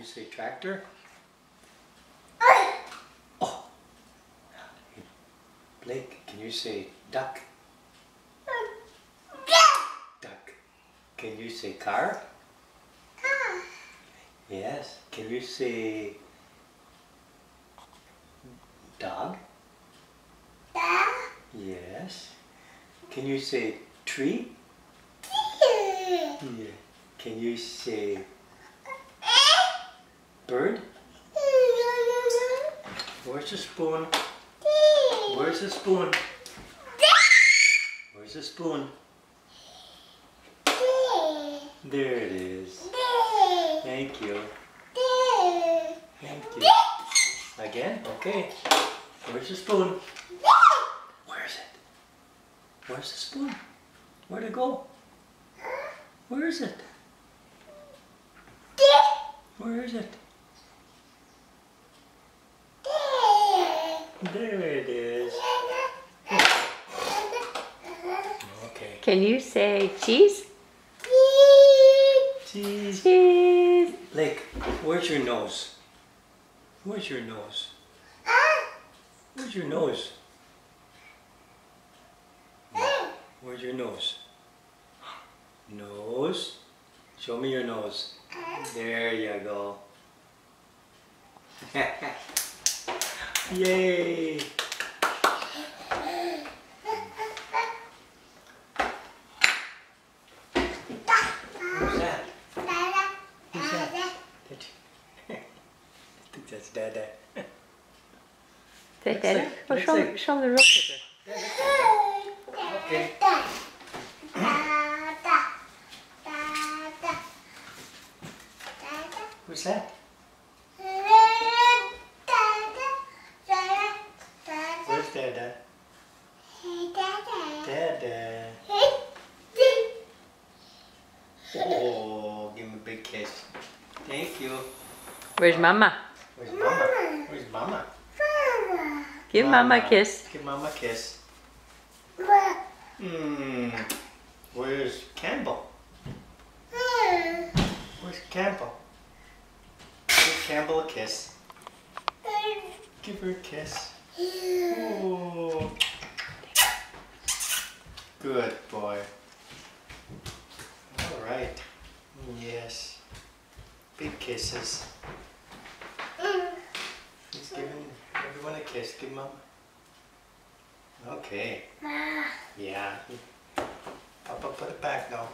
You say tractor? Oh. Blake, can you say duck? Duck. Can you say car? Yes. Can you say dog? Yes. Can you say tree? Yeah. Can you say bird? Where's the spoon? Where's the spoon? Where's the spoon? There it is. Thank you. Thank you. Again? Okay. Where's the spoon? Where is it? Where's the spoon? Where'd it go? Where is it? Where is it? There it is. Okay. Can you say cheese? Cheese. Cheese. Blake, where's your nose? Where's your nose? Where's your nose? Where's your nose? Nose. Show me your nose. There you go. Yay! Who's that? Who's that? I think that's Dada. Say Dada. Oh, Let's show the real picture. Okay. Who's that? Where's Dada? Dada. Oh, give him a big kiss. Thank you. Where's Mama? Where's Mama? Where's Mama? Give Mama a kiss. Give Mama a kiss. Where's Campbell? Where's Campbell? Give Campbell a kiss. Give her a kiss. Oh. Good boy. All right. Yes. Big kisses. He's giving everyone a kiss. Give Mom. Okay. Yeah. Papa, put it back now.